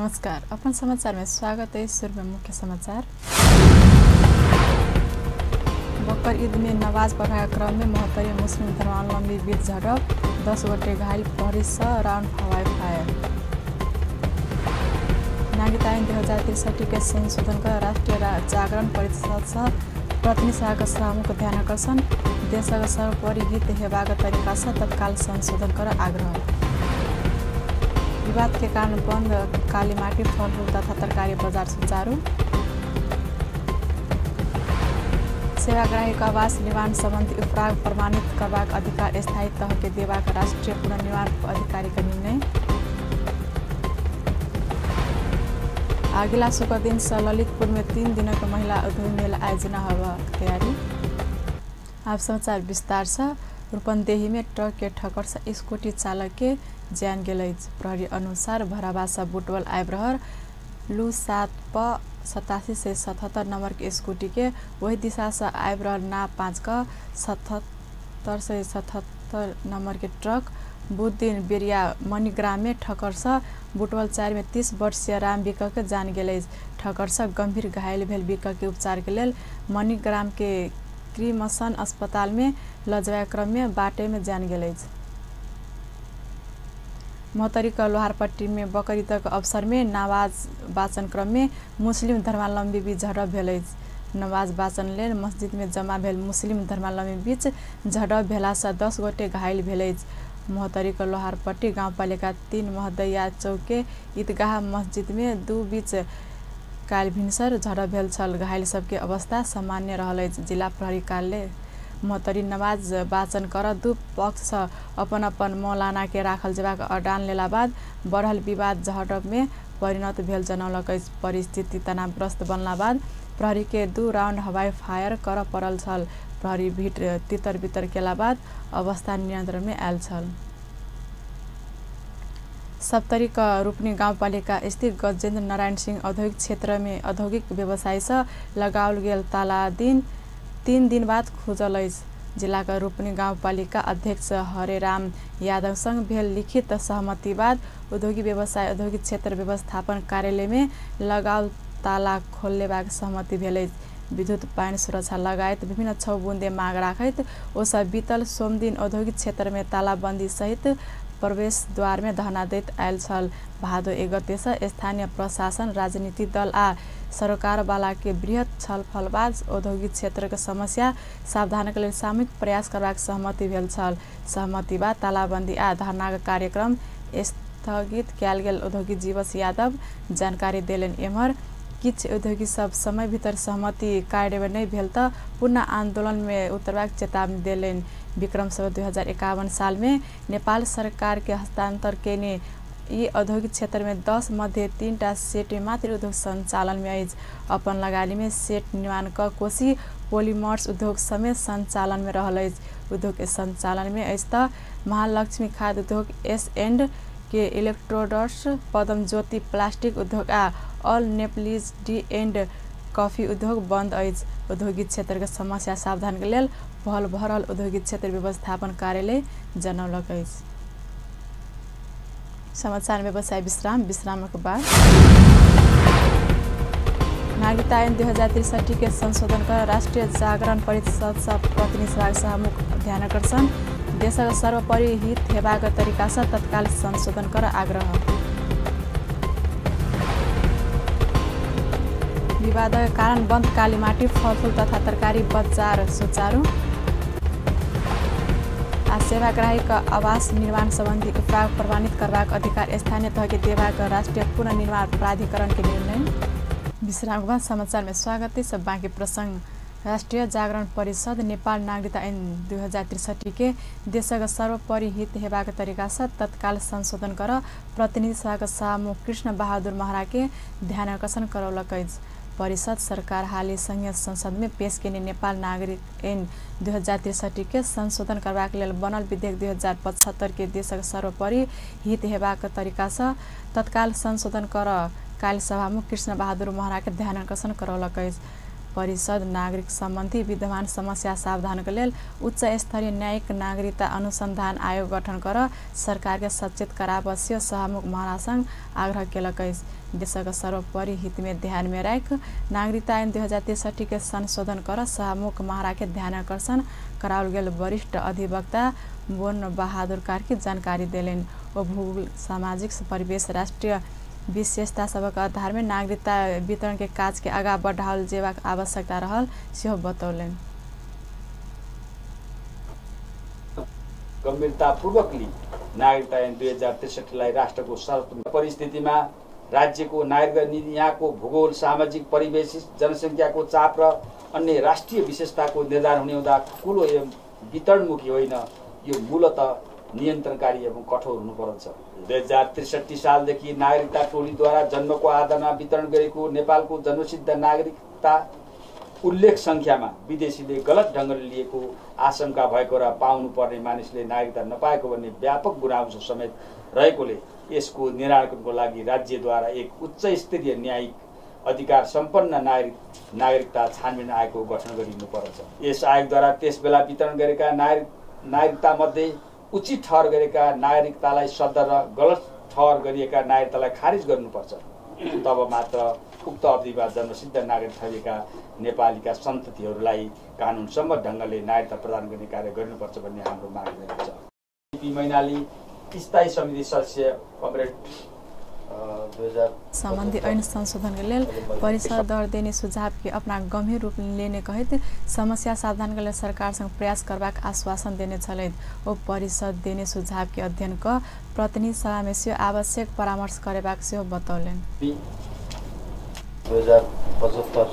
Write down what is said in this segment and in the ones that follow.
नमस्कार। अपन समाचार में स्वागत है। शुरू में मुख्य समाचार। बकर ईद में नमाज पढ़ाए क्रम में मोहतरी मुस्लिम धर्मावलंबी बीच झड़प, 10 गोटे घायल, प्रहरी सह राउंड हवाई फायर। नागरिकता ऐन 2063 के संशोधन कर राष्ट्रीय जागरण परिषद सह प्रतिनिधि सभाका सभामुख ध्यान आकर्षण, देशका सर्वोपरि हित हेबाक तरिका से तत्काल संशोधन कर आग्रह। विवाद के कारण बंद कालीमाटी फलफूल तथा तरकारी बाजार सुचारू। सेवाग्राही आवास निर्माण संबंधी उपराग प्रमाणित करबाक अधिकार स्थायी तह के देबाक राष्ट्रीय पुनर्निर्माण अधिकारी का निर्णय। अगिला शुक्र दिन से ललितपुर में 3 दिन का महिला उद्योग मेला आयोजना होबाक तैयारी। अब समाचार विस्तार से। रूपन्देही में ट्रक के ठक्कर से स्कूटी चालक के जान गेलै। प्रहरी अनुसार भरावासा बुटवल आइब्रहर लू 7 प 87 से 77 नंबर के स्कूटी के वही दिशा से आइब्रहर ना 5 का 77 से 77 नंबर के ट्रक बुध दिन बेरिया मणिग्राम में ठक्कर से बुटवल 4 में 30 वर्षीय राम विक के जान गेलै। ठक्कर से गंभीर घायल भेल विक के उपचार के लेल मणिग्राम के क्रिमसन अस्पताल में लजवाए क्रम में बाटे में जान गेलै। मोहतरी का लोहारपट्टी में बकर ईद के अवसर में नमाज वाचन क्रम में मुस्लिम धर्मावलंबी बीच झड़प भेलै। नमाज वाचन लेल मस्जिद में जमा भेल मुस्लिम धर्मावलंबी बीच झड़प भेला से 10 गोटे घायल भेलै। मोहतरी का लोहारपट्टी गाउँपालिका 3 महदैया चौक के ईदगाह मस्जिद में 2 बीच काल भिनसर झड़प भेल छल। घायल सबके अवस्था सामान्य रहलै। जिला प्रहरी कार्यालय मोहतरी नमाज वाचन कर 2 पक्ष से अपन अपन मौलाना के राखल जेबाक अडान लेला बाद बढ़ल विवाद झड़प में परिणत भेल जनौलक। परिस्थिति तनावग्रस्त बनला बाद प्रहरी के 2 राउंड हवाई फायर कर पड़ल छल। प्रहरी भीट तितर बितर केला बाद अवस्था नियंत्रण में आयल छल। सप्तरी का रूपनी गाउँपालिका स्थित गजेन्द्र नारायण सिंह औद्योगिक क्षेत्र में औद्योगिक व्यवसाय से लगाओल गेल ताला 3 दिन बाद खुजल अछि। जिला का रूपनी गाउँपालिका अध्यक्ष हरेराम यादव संग भेल लिखित सहमति बाद औद्योगिक व्यवसाय औद्योगिक क्षेत्र व्यवस्थापन कार्यालय में लगाओल ताला खोलेबाक सहमति भेल अछि। विद्युत पानी सुरक्षा लगायत विभिन्न 6 बुंदे माग राखैत ओसभ बीतल सोम दिन औद्योगिक क्षेत्र में तालाबंदी सहित प्रवेश द्वार में धरना दैत आयल छल। भादो 1 गते से स्थानीय प्रशासन, राजनीतिक दल आ सरकार वाला के बृहत छलफल बाद औद्योगिक क्षेत्र के समस्या समाधान के लेल सामूहिक प्रयास करबाक सहमति भेल छल। सहमति बाद तालाबंदी आ धरना कार्यक्रम स्थगित कयल गेल। औद्योगिक जीवस यादव जानकारी देलनि। एम्हर किछु उद्योगी सब समय भीतर सहमति कार्यान्वयन नहीं भेल त पुनः आंदोलन में उतरबाक चेतावनी देलनि। विक्रम संवत 2051 साल में नेपाल सरकार के हस्तांतर केने ई औद्योगिक क्षेत्र में 10 मध्ये 3टा सेट में मात्र उद्योग संचालन में अछि। अपन लगानी में सेट निर्माण क कोशी पोलिमर्स उद्योग समेत संचालन में रहल अछि। उद्योग के संचालन में अछि त महालक्ष्मी खाद्य उद्योग, S&K के इलेक्ट्रोड्स, पदम ज्योति प्लास्टिक उद्योग आ all Nepalese T and coffee उद्योग बंद अछि। औद्योगिक क्षेत्र के समस्या समाधान के लेल पहल भरल औद्योगिक क्षेत्र व्यवस्थापन कार्यालय जनौलक अछि। समाचार व्यवसाय विश्राम के बाद। नागरिकता ऐन 2063 के संशोधन कर राष्ट्रीय जागरण परिषद सह प्रतिनिधि सभाका सभामुख ध्यान आकर्षण, देशक सर्वोपरि हित हेबाक तरिका से तत्काल संशोधन कर आग्रह। विवाद के कारण बंद कालीमाटी फलफूल तथा तरकारी बाजार सुचारू। सेवाग्राही का आवास निर्माण संबंधी उपराग प्रमाणित करबाक अधिकार स्थानीय तह के देबाक राष्ट्रीय पुनर्निर्माण प्राधिकरण के निर्णय। विश्राम के बाद समाचार में स्वागत है। सब बाकी प्रसंग। राष्ट्रीय जागरण परिषद नेपाल नागरिकता ऐन 2063 के देशक सर्वोपरि हित हेबाक तरिका से तत्काल संशोधन कर प्रतिनिधि सभाका सभामुख कृष्ण बहादुर महरा के ध्यान आकर्षण करौलक अछि। परिषद सरकार हाल ही संघीय संसद में पेश केने नेपाल नागरिक ऐन 2063 के संशोधन करबाक लेल बनल विधेयक 2075 के देशक सर्वोपरि हित हेबाक तरिका से तत्काल संशोधन कर काल सभामुख कृष्ण बहादुर महरा के ध्यान आकर्षण करौलक अछि। परिषद नागरिक सम्बन्धी विद्यमान समस्या समाधान के लेल उच्च स्तरीय न्यायिक नागरिकता अनुसंधान आयोग गठन कर सरकार के सचेत करावश्य सभामुख महरा संग आग्रह केलक अछि। देशक सर्वोपरि हित में ध्यान में राख नागरिकता ऐन 2063 के संशोधन कर सभामुख महारा के ध्यानाकर्षण कराओल गेल वरिष्ठ अधिवक्ता बोन बहादुर कार्की जानकारी देलेन। ओ भूगोल सामाजिक परिवेश राष्ट्रीय विशेषता सबक आधार में नागरिकता वितरण के काज के आगा बढ़ाओल जेबाक आवश्यकता रहल सेहो बतौलेन। गम्भीरतापूर्वकले नागरिकता ऐन 2063 राष्ट्रको सर्वोत्तम परिस्थितिमा राज्यको नागरिक नीति यहाँको भूगोल सामाजिक परिवेश जनसङ्ख्याको चाप र अन्य राष्ट्रिय विशेषताको निर्धारण हुने हुँदा ठुलो एवं वितरणमुखी होइन, यो मूलतः नियन्त्रणकारी एवं कठोर हुनुपर्छ। 2063 सालदेखि नागरिकता टोलीद्वारा जन्मको आधारमा वितरण गरेको नेपालको जन्मसिद्ध नागरिकता उल्लेख संख्यामा विदेशीले गलत ढङ्गले लिएको आशंका भएको र पाउनुपर्ने मानिसले नागरिकता नपाएको भन्ने व्यापक गुनासो समेत रहेकोले यसको निराकरणको लागि राज्यद्वारा एक उच्च स्तरीय न्यायिक अधिकार सम्पन्न नागरिकता छानबिन आयोगको गठन गरिनुपर्छ। यस आयोगद्वारा त्यसबेला वितरण गरेका नागरिकता मध्ये उचित ठहर गरेका नागरिकतालाई सद्ध र गलत ठहर गरिएका नागरिकतालाई खारिज गर्नुपर्छ। तब मात्र उक्त अवधिमा जन्मसिद्ध नागरिक ठहरिएका नेपालीका सन्ततिहरूलाई कानुनसम्मत ढङ्गले नागरिकता प्रदान गर्ने कार्य गर्नुपर्छ भन्ने हाम्रो माग रहेको छ। पी मैनाली स्थायी समिति सदस्य कमरेड सम्बन्धी ऐन संशोधन के लेल परिषद दर देने सुझाव के अपना गंभीर रूप लेने कहित समस्या सावधान के लिए सरकार संग प्रयास करबाक आश्वासन देने छलैत। ओ परिषद देने सुझाव के अध्ययन क प्रतिनिधि सभा में से आवश्यक परामर्श करेबाक सेहो बतौलेन। 2075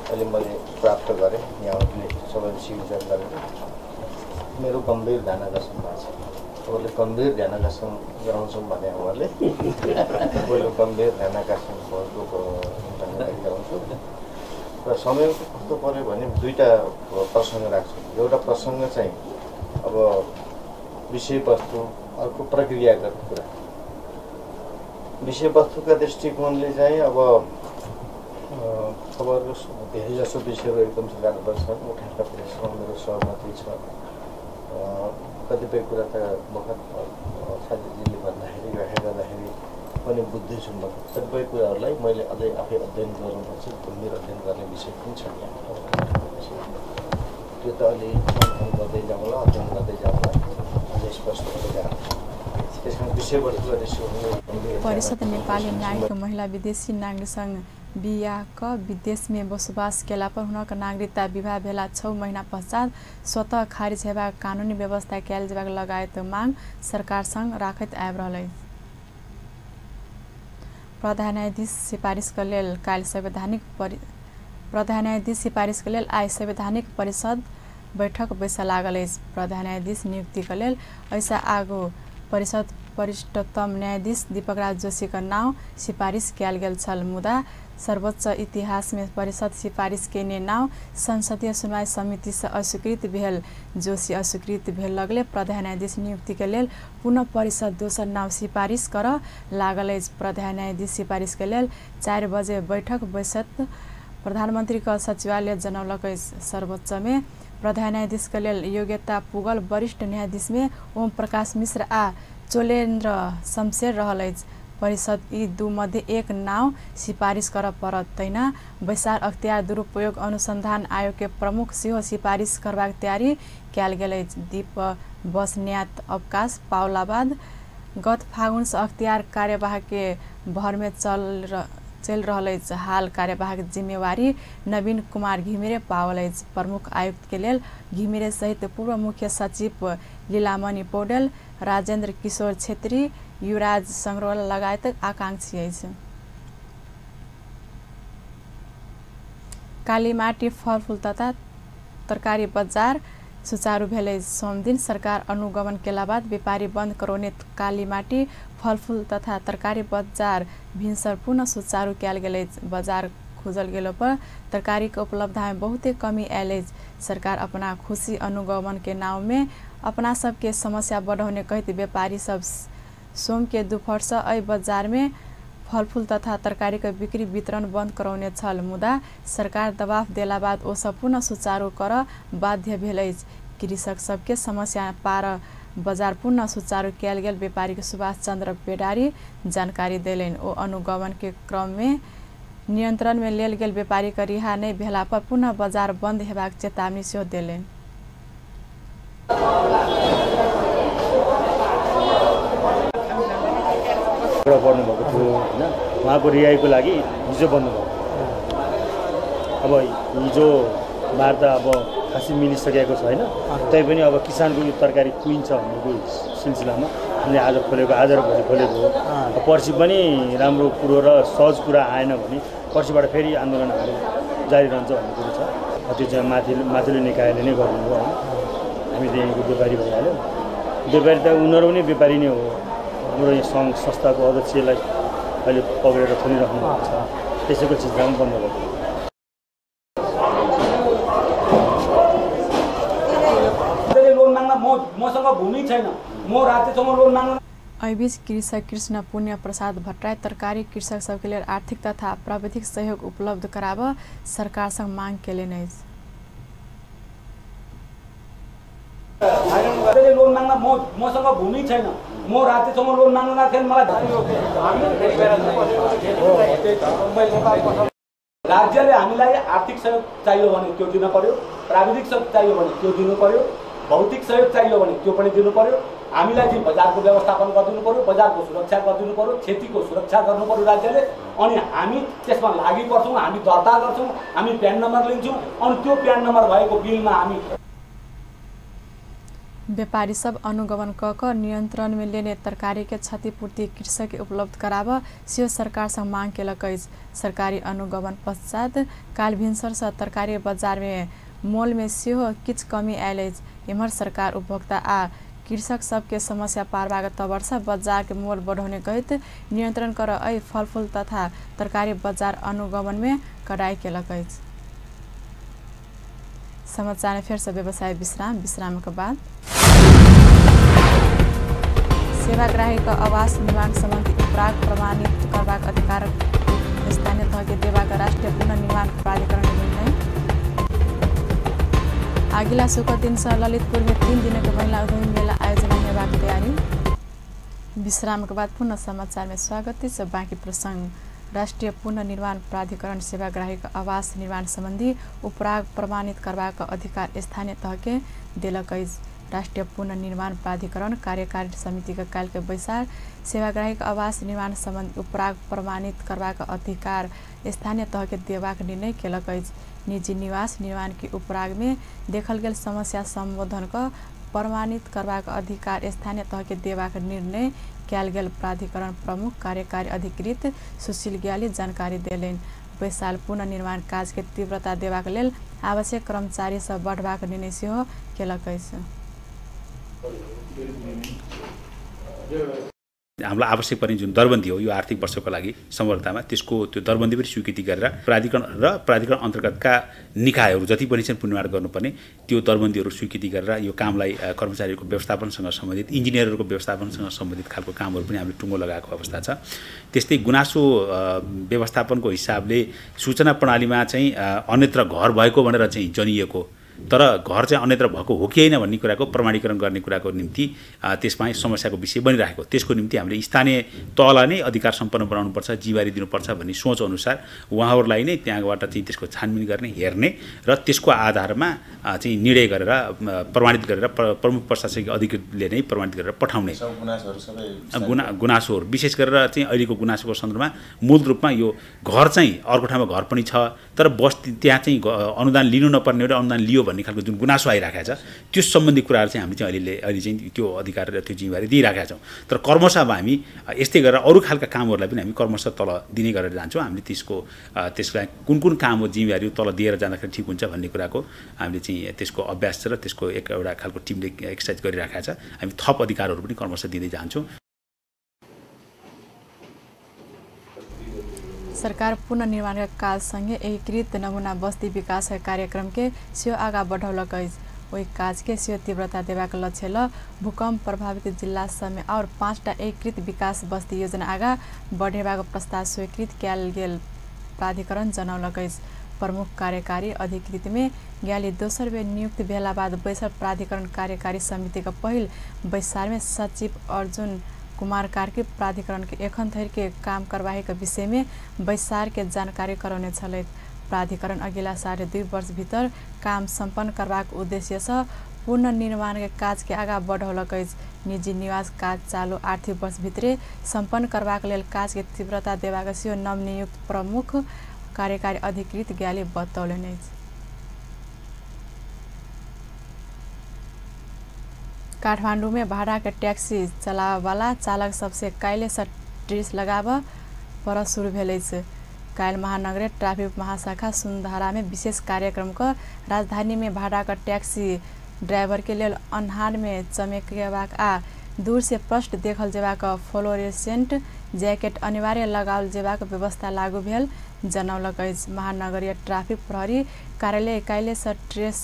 अहिले मैले प्राप्त गरेँ, यहाँहरूले सबैले स्वीकार गरेर मेरो गम्भीर ध्यानाकर्षण भएको छ। तपाईँले गम्भीर ध्यानाकर्षण गराउँछौँ भने उहाँले पहिलो गम्भीर ध्यानाकर्षण गराउँछु र समय कस्तो पऱ्यो भने दुईवटा प्रसङ्ग राख्छु। एउटा प्रसङ्ग चाहिँ अब विषयवस्तु, अर्को प्रक्रियागत कुरा। विषयवस्तुका दृष्टिकोणले चाहिँ अब तपाईँहरूको धेरै जसो विषयहरू एकदम सिद्धान्तबद्ध छन्, उठाएका प्रश्नमा मेरो सहमति छ। कतिपय कुरा त भर्खर साथीजीले भन्दाखेरि व्याख्या गर्दाखेरि पनि बुझ्दैछु म। कतिपय कुराहरूलाई मैले अझै आफै अध्ययन गर्नुपर्छ, गम्भीर अध्ययन गर्ने विषय पनि छ यहाँ। त्यो त अलि अध्ययन गर्दै जाउँला, अध्ययन गर्दै जाउँला, अझै स्पष्ट हुँदै जान्छ। त्यसमा विषयवस्तुका दृष्टिकोणले परिषद नेपाली नागरिक महिला विदेशी नागरिक संघ बिहा क विदेश में बसोबास केला पर हुनक नागरिकता विवाह भेला 6 महीना पश्चात स्वतः खारिज हेबाक कानूनी व्यवस्था कैल जेबाक लगायत मांग सरकार संग राखैत आबि रहलै। प्रधान न्यायाधीश सिफारिश के लेल आइ संवैधानिक परिषद बैठक बैसा लागल अछि। प्रधान न्यायाधीश नियुक्ति के लेल ऐसा आगो परिषद वरिष्ठतम न्यायाधीश दीपक राज जोशी का नाम सिफारिश किया गेल छल, मुदा सर्वोच्च इतिहास में परिषद सिफारिश केने नाम संसदीय सुनवाई समिति से अस्वीकृत भेल। जोशी अस्वीकृत भेल लगले प्रधान न्यायाधीश नियुक्ति के लेल पुनः परिषद दोसर नाम सिफारिश कर लागल अछि। प्रधान न्यायाधीश सिफारिश के लेल 4 बजे बैठक बैसत प्रधानमंत्री का सचिवालय जनौलक अछि। सर्वोच्च में प्रधान न्यायाधीश के लेल योग्यता पुगल वरिष्ठ न्यायाधीश में ओम प्रकाश मिश्र आ चोलेन्द्र शमशेर रहल अछि। परिषद यी दू मध्ये एक नाव सिफारिश कर परत तैना बैसार अख्तियार दुरुपयोग अनुसंधान आयोग के प्रमुख सेहो सिफारिश करबाक तैयारी कयल गेल अछि। दीप बस न्यात अवकाश पाउला बाद गत फागुन से अख्तियार कार्यवाहक के भर में चल रहल अछि। हाल कार्यवाहक जिम्मेवारी नवीन कुमार घिमिरे पावल अछि। प्रमुख आयुक्त के लेल घिमिरे सहित पूर्व मुख्य सचिव लीलामणि पौडेल, राजेन्द्र किशोर छेत्री, युवराज संग्रोल लगायत आकांक्षी अछि। कालीमाटी फलफूल तथा तरकारी बजार सुचारू भेलै। सोमदिन सरकार अनुगमन केला बाद व्यापारी बंद करौने कालीमाटी फलफूल तथा तरकारी बजार भिनसर पुनः सुचारू कयल गेल। बजार खुजल गेलो पर तरकारी के उपलब्धता में बहुते कमी आयल। सरकार अपना खुशी अनुगमन के नाम में अपना सबके समस्या बढ़ाउने कहित व्यापारी सब सोम के दोपहर से अय बाजार में फलफूल तथा तरकारी के बिक्री वितरण बंद करौने छल, मुदा सरकार दबाव देला बाद ओ सब पुनः सुचारू कर बाध्य भेल। कृषक सबके समस्या पार बजार पुनः सुचारू किया गेल व्यापारी सुभाष चंद्र बेडारी जानकारी देलेन। ओ अनुगमन के क्रम में नियंत्रण में लेल गेल व्यापारी का रिहा नहीं भेला पर पुनः बजार बंद हेबाक चेतावनी सेहो देलेन। पर्नुभएको थियो होइन, उहाँको रिहाईको लागि हिजो बन्द भयो। अब हिजो वार्ता अब खासै मिलिसकेको छैन, तैपनि अब किसानको यो तरकारी कुहिन्छ भन्नेको सिलसिलामा हामीले आज खोलेको, आज र भोलि खोलेको हो। पर्सि पनि राम्रो कुरो र सहज कुरा आएन भने पर्सिबाट फेरि आन्दोलन हाम्रो जारी रहन्छ भन्ने कुरो छ। त्यो चाहिँ माथिल्लो निकायले नै गर्नु हो होइन। हामी त यहाँको व्यापारी भइहाल्यो, व्यापारी त उनीहरू पनि व्यापारी नै हो। हाम्रो यो सङ्घ संस्थाको अध्यक्षलाई अहिले पक्रेर थुनिराख्नु भएको छ, त्यसैको सिलसिलामा बन्द गर्नु। मसँग भूमि छैन, म राज्यसँग लोन माग्न। ऐबीच कृषक कृष्ण पुण्य प्रसाद भट्टराई तरकारी कृषक सबके लिए आर्थिक तथा प्राविधिक सहयोग उपलब्ध कराव सरकार संग मांग केले नै। लोन माग्न मसँग भूमि छैन, म राज्यसँग लोन माग्न लाग्थेँ। मलाई राज्यले हामीलाई आर्थिक सहयोग चाहियो भने त्यो दिन पर्यो, प्राविधिक सहयोग चाहियो भने त्यो दिनु पर्यो, भौतिक सहयोग चाहियो भने त्यो पनि दिनु पर्यो। हामीलाई चाहिँ बजारको व्यवस्थापन गरिदिनु पर्यो, बजारको सुरक्षा गरिदिनु पर्यो, खेतीको सुरक्षा गर्नु पर्यो राज्यले। अनि हामी त्यसमा लागि पर्छौँ, हामी दर्ता गर्छौँ, हामी प्यान नम्बर लिन्छौँ, अनि त्यो प्यान नम्बर भएको बिलमा हामी व्यापारी सब अनुगमन क नियंत्रण में लेने तरकारी के क्षतिपूर्ति कृषक उपलब्ध कराव सेहो सरकार संग मांग केलक। सरकारी अनुगमन पश्चात काल भिनसर से तरकारी बाजार में मोल में सेहो किछ कमी आयल। एम्हर सरकार उपभोक्ता आ कृषक सबके समस्या पारबाक तवर्ष बजार के मोल बढ़ाउने गहित नियंत्रण कर फलफूल तथा तरकारी बाजार अनुगमन में कड़ाई केलक। समाचार में फिर से व्यवसाय विश्राम के बाद सेवाग्राही का आवास निर्माण संबंधी उपराग प्रमाणित करबाक अधिकार स्थानीय तह के देवाक राष्ट्रीय पुनर्निर्माण प्राधिकरण निर्णय। अगिला शुक्र दिन से ललितपुर में 3 दिन के महिला उद्यमी मेला आयोजना हेबाक तैयारी। विश्राम के बाद पुनः समाचार में स्वागत है। बाकी प्रसंग राष्ट्रीय पुनर्निर्माण प्राधिकरण सेवाग्राही का आवास निर्माण संबंधी उपराग प्रमाणित करबाक अधिकार स्थानीय तह के देलक। राष्ट्रीय पुनर्निर्माण प्राधिकरण कार्यकारी समिति का काल के बैसार सेवाग्राही का आवास निर्माण संबंधी उपराग प्रमाणित करबाक अधिकार स्थानीय तह के देबाक निर्णय केलक। निजी निवास निर्माण के उपराग में देखल गेल समस्या संबोधन का प्रमाणित करबाक अधिकार स्थानीय तह के देबाक निर्णय कयल गेल प्राधिकरण प्रमुख कार्यकारी अधिकृत सुशील ग्याली जानकारी देलनि। बैसाल पुनर्निर्माण काज के तीव्रता देबाक लेल आवश्यक कर्मचारी सब बढ़बाक निर्णय सेहो केलक। हामीलाई आवश्यक पर्ने जुन दरबन्दी हो यो आर्थिक वर्षको लागि समर्थतामा त्यसको त्यो दरबन्दी पनि स्वीकृति गरेर प्राधिकरण अन्तर्गतका निकायहरू जति पनि छन् पुनर्निर्माण गर्नुपर्ने त्यो दरबन्दीहरू स्वीकृति गरेर यो कामलाई कर्मचारीहरूको व्यवस्थापनसँग सम्बन्धित इन्जिनियरहरूको व्यवस्थापनसँग सम्बन्धित खालको कामहरू पनि हामीले टुङ्गो लगाएको अवस्था छ। त्यस्तै गुनासो व्यवस्थापनको हिसाबले सूचना प्रणालीमा चाहिँ अन्यत्र घर भएको भनेर चाहिँ जनिएको तर घर चाहिँ अन्यत्र भएको हो कि होइन भन्ने कुराको प्रमाणीकरण गर्ने कुराको निम्ति त्यसमा समस्याको विषय बनिरहेको त्यसको निम्ति हामीले स्थानीय तहलाई नै अधिकार सम्पन्न बनाउनुपर्छ, जिम्मेवारी दिनुपर्छ भन्ने सोच अनुसार उहाँहरूलाई नै त्यहाँबाट चाहिँ त्यसको छानबिन गर्ने, हेर्ने र त्यसको आधारमा चाहिँ निर्णय गरेर प्रमाणित गरेर प्रमुख प्रशासकीय अधिकृतले नै प्रमाणित गरेर पठाउने गुनासोहरू विशेष गरेर चाहिँ अहिलेको गुनासोको सन्दर्भमा मूल रूपमा यो घर चाहिँ अर्को ठाउँमा घर पनि छ तर बस्ती त्यहाँ चाहिँ अनुदान लिनु नपर्ने र अनुदान लियो भन्ने खालको जुन गुनासो आइराखेको छ त्यो सम्बन्धी कुराहरू चाहिँ हामीले चाहिँ अहिले चाहिँ त्यो अधिकार र त्यो जिम्मेवारी दिइराखेका छौँ। तर कर्मशः हामी यस्तै गरेर अरू खालका कामहरूलाई पनि हामी कर्मशः तल दिने गरेर जान्छौँ। हामीले त्यसलाई कुन काम हो जिम्मेवारी तल दिएर जाँदाखेरि ठिक हुन्छ भन्ने कुराको हामीले चाहिँ त्यसको अभ्यास र त्यसको एउटा खालको टिमले एक्सर्साइज गरिराखेका छ। हामी थप अधिकारहरू पनि कर्मशः दिँदै जान्छौँ। सरकार पुनर्निर्माण का काज संगे एकीकृत नमूना बस्ती विकास कार्यक्रम के सेहो आगा बढ़ौलक। वही काज के सेहो तीव्रता देबाक लक्ष्य ल भूकंप प्रभावित जिला सब में और 5टा एकीकृत विकास बस्ती योजना आगा बढ़ेबाक प्रस्ताव स्वीकृत कयल गेल प्राधिकरण जनौलक। प्रमुख कार्यकारी अधिकृत में ग्याली दोस्रो बेर नियुक्ति भेला बाद बैसर प्राधिकरण कार्यकारी समितिका पहिल बैसार में सचिव अर्जुन कुमार कार्की प्राधिकरण के एखन धरि के काम करवाही के विषय में बैसार के जानकारी करौने छलैत। प्राधिकरण अगिला 2.5 वर्ष भीतर काम संपन्न करबाक उद्देश्य से पुनर्निर्माण के काज के आगा बढ़ौलक अछि। निजी निवास काज चालू आर्थिक वर्ष भित्रे संपन्न करबाक लेल काज के तीव्रता देबाक सेहो नवनियुक्त प्रमुख कार्यकारी अधिकृत ग्याली बतौलनि अछि। काठमांडू में भाड़ा के टैक्सी चलावे वाला चालक सबसे काल्हि से ड्रेस लगाबऽ पर शुरू भेल अछि। काल्हि महानगरीय ट्राफिक महाशाखा सुनधारा में विशेष कार्यक्रम का राजधानी में भाड़ा का टैक्सी ड्राइवर के लेल अन्हार में चमकेबाक आ दूर से स्पष्ट देखल जेबाक फ्लोरेसेंट जैकेट अनिवार्य लगाओल जेबाक व्यवस्था लागू भेल जनौलक अछि। महानगरीय ट्राफिक प्रहरी कार्यालय काल्हि से ड्रेस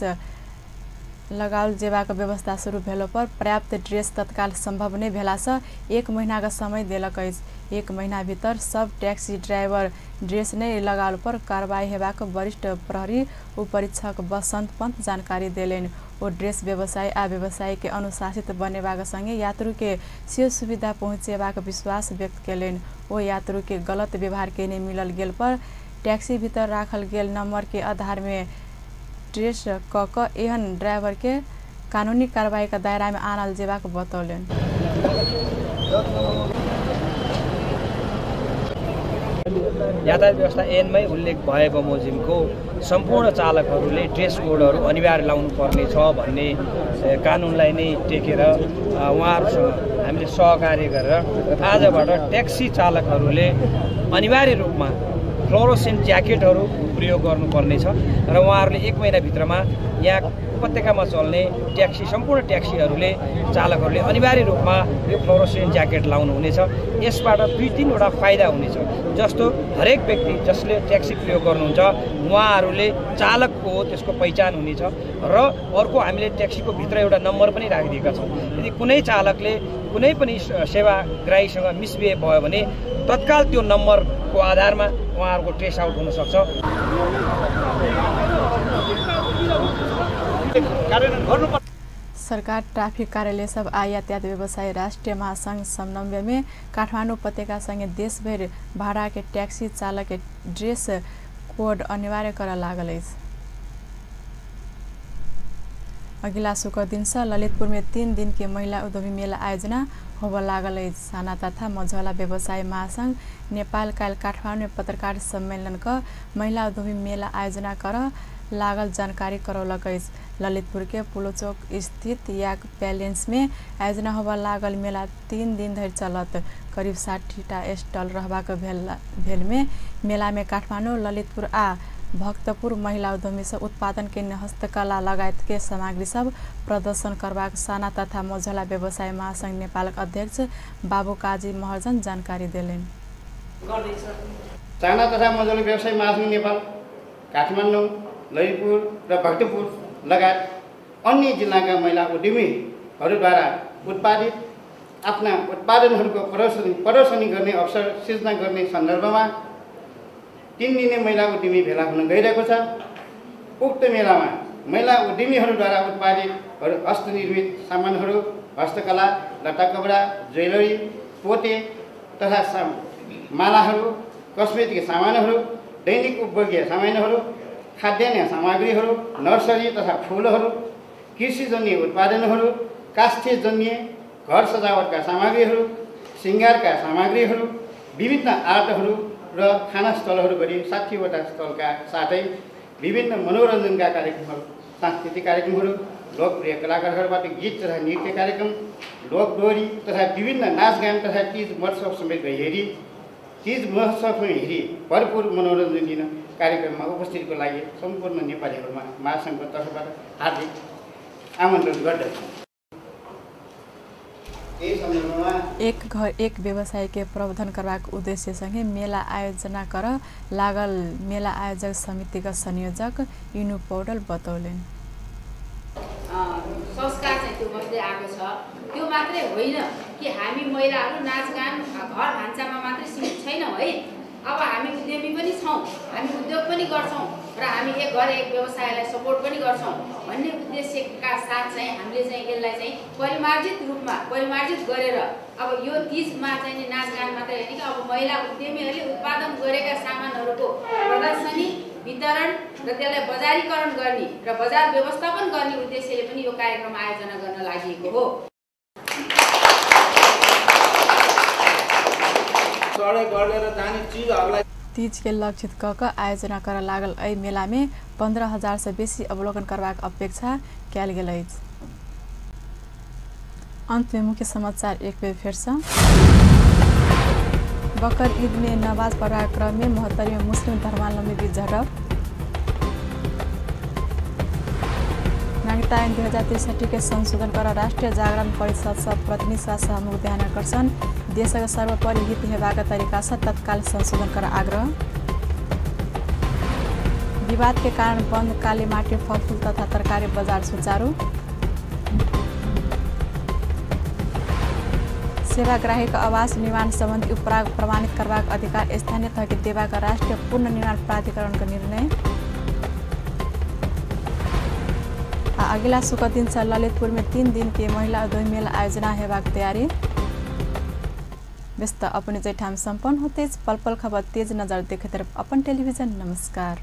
लगाओल जेबाक व्यवस्था शुरू भेला पर पर्याप्त ड्रेस तत्काल संभव नहीं भेला से 1 महीना का समय देलक अछि। 1 महीना भीतर सब टैक्सी ड्राइवर ड्रेस नहीं लगाओल पर कार्रवाई हेबाक वरिष्ठ प्रहरी उपरीक्षक बसंत पंत जानकारी देलनि। ओ ड्रेस व्यवसायी आ व्यवसायी के अनुशासित बनेबाक संगे यात्रु के सेहो सुविधा पहुँचेबाक विश्वास व्यक्त केलनि। ओ यात्रु के गलत व्यवहार केने मिलल गेल पर टैक्सी भीतर राखल गेल नंबर के आधार में ट्रेस क एहन ड्राइवर के कानूनी कार्रवाई का दायरा में आनल जेबाक बतौलनि। यातायात व्यवस्था ऐनमै उल्लेख भए बमोजिमको सम्पूर्ण चालकहरूले ड्रेस कोडहरू अनिवार्य लाउनु पर्ने छ भन्ने कानुनलाई नै टेकेर उहाँहरूसँग हामीले सहकार्य गरेर आजबाट ट्याक्सी चालकहरूले अनिवार्य रूपमा फ्लोरोसेन्ट ज्याकेटहरू प्रयोग गर्नुपर्ने छ र उहाँहरूले 1 महिनाभित्रमा यहाँ उपत्यकामा चल्ने ट्याक्सी सम्पूर्ण ट्याक्सीहरूले चालकहरूले अनिवार्य रूपमा यो फ्लोरोसेन्ट ज्याकेट लाउनु हुनेछ। यसबाट 2-3 वटा फाइदा हुनेछ। जस्तो हरेक व्यक्ति जसले ट्याक्सी प्रयोग गर्नुहुन्छ उहाँहरूले चालकको त्यसको पहिचान हुनेछ र अर्को हामीले ट्याक्सीको भित्र एउटा नम्बर पनि राखिदिएका छौँ। यदि कुनै चालकले कुनै पनि सेवाग्राहीसँग मिसबिहेभ भयो भने तत्काल त्यो नम्बरको आधारमा उहाँहरूको ट्रेस आउट हुन सक्छ। सरकार ट्राफिक कार्यालय सब आ यातायात व्यवसायी राष्ट्रीय महासंघ समन्वय में काठमाडौँ उपत्यका संगे देशभर भाड़ा के टैक्सी चालक के ड्रेस कोड अनिवार्य कर लागल अछि। अगिला शुक्र दिन से ललितपुर में 3 दिन के महिला उद्यमी मेला आयोजना होब लागल अछि। साना तथा मझौला व्यवसायी महासंघ नेपाल काल्हि काठमाडौँ में पत्रकार सम्मेलन का महिला उद्यमी मेला आयोजना कर लागल जानकारी करौलक अछि। ललितपुर के पुलोचौक स्थित याक पैलेस में आयोजना होबा लागल मेला 3 दिन धरि चलत। करीब 60टा स्टॉल रहबाक भेल में मेला में काठमाडौँ, ललितपुर आ भक्तपुर महिला उद्यमी से उत्पादन के हस्तकला लगायत के सामग्री सब प्रदर्शन करबाक साना तथा मझौला व्यवसाय महासंघ नेपाल अध्यक्ष बाबू काजी महर्जन जानकारी देलनि। साना तथा मझौला व्यवसाय महासंघ नेपाल काठमाडौँ, ललितपुर र भक्तपुर लगायत अन्य जिल्लाका महिला उद्यमीहरूद्वारा उत्पादित आफ्ना उत्पादनहरूको प्रदर्शनी गर्ने अवसर सृजना गर्ने सन्दर्भमा 3 दिने महिला उद्यमी भेला हुन गइरहेको छ। उक्त मेलामा महिला उद्यमीहरूद्वारा उत्पादित हस्तनिर्मित सामानहरू, हस्तकला, लत्ता कपडा, ज्वेलरी, पोते तथा मालाहरू, कस्मेटिक सामानहरू, दैनिक उपभोग्य सामानहरू, खाद्यान्न सामग्रीहरू, नर्सरी तथा फूलहरू, कृषिजन्य उत्पादनहरू, काष्ठजन्य घर सजावटका सामग्रीहरू, श्रृङ्गारका सामग्रीहरू, विभिन्न आर्टहरू र खाना स्थलहरू गरी 60 वटा स्थलका साथै विभिन्न मनोरञ्जनका कार्यक्रमहरू, सांस्कृतिक कार्यक्रमहरू, लोकप्रिय कलाकारहरूबाट गीत तथा नृत्य कार्यक्रम, लोकडोरी तथा विभिन्न नाचगान तथा तीज महोत्सव समेत हेरी तीज महोत्सवमा हेरी भरपूर मनोरञ्जन दिन कार्यक्रममा उपस्थितिको लागि सम्पूर्ण नेपालीहरूमा महासङ्घको तर्फबाट हार्दिक आमन्त्रण गर्दछु। एक घर एक व्यवसाय के प्रवर्धन करबाक उद्देश्य संगे मेला आयोजना कर लागल मेला आयोजक समिति का संयोजक इनु पौडेल बतौलनि। संस्कार चाहिँ त्यो बस्दै आएको छ। त्यो मात्रै होइन कि हामी महिलाहरू नाचगान घर भान्सामा मात्रै सीमित छैनौँ है। अब हामी उद्यमी पनि छौँ, हामी उद्योग पनि गर्छौँ। र हामी एक घर एक व्यवसायलाई सपोर्ट पनि गर्छौँ भन्ने उद्देश्यका साथ चाहिँ हामीले चाहिँ यसलाई चाहिँ परिमार्जित रूपमा परिमार्जित गरेर अब यो तीजमा चाहिँ नि नाचगान मात्रै होइन कि अब महिला उद्यमीहरूले उत्पादन गरेका सामानहरूको प्रदर्शनी वितरण र त्यसलाई बजारीकरण गर्ने र बजार व्यवस्थापन गर्ने उद्देश्यले पनि यो कार्यक्रम आयोजना गर्न लागि हो। तीज के लक्षित क आयोजना कर लागल एहि मेला में 15,000 से बेसी अवलोकन करबाक अपेक्षा कयल गेल अछि। अंत में मुख्य समाचार एक बेर फेर से। बकर ईद में नमाज पढ़ाक क्रम में मोहत्तरी में मुस्लिम धर्मावलंबी बीच झड़प। नागरिकता ऐन 2063 के संशोधन कर राष्ट्रीय जागरण परिषद सब प्रतिनिधि सहमुख ध्यान आकर्षण। देश का सर्वोपरि हित हेबाक तरीका से तत्काल संशोधन कर आग्रह। विवाद के कारण बंद काली माटी फलफूल तथा तरकारी बाजार सुचारू। सेवाग्राही का आवास निर्माण संबंधी उपराग प्रमाणित करबाक अधिकार स्थानीय तह के देवा का राष्ट्रीय पूर्ण निर्माण प्राधिकरण का निर्णय। अगिला शुक्र दिन से ललितपुर में 3 दिन के महिला उद्योग मेला आयोजना हेबाक तैयारी। व्यस्त अपने जैठाम संपन्न होते पल पल खबर तेज नजर देखते अपन टेलीविजन। नमस्कार।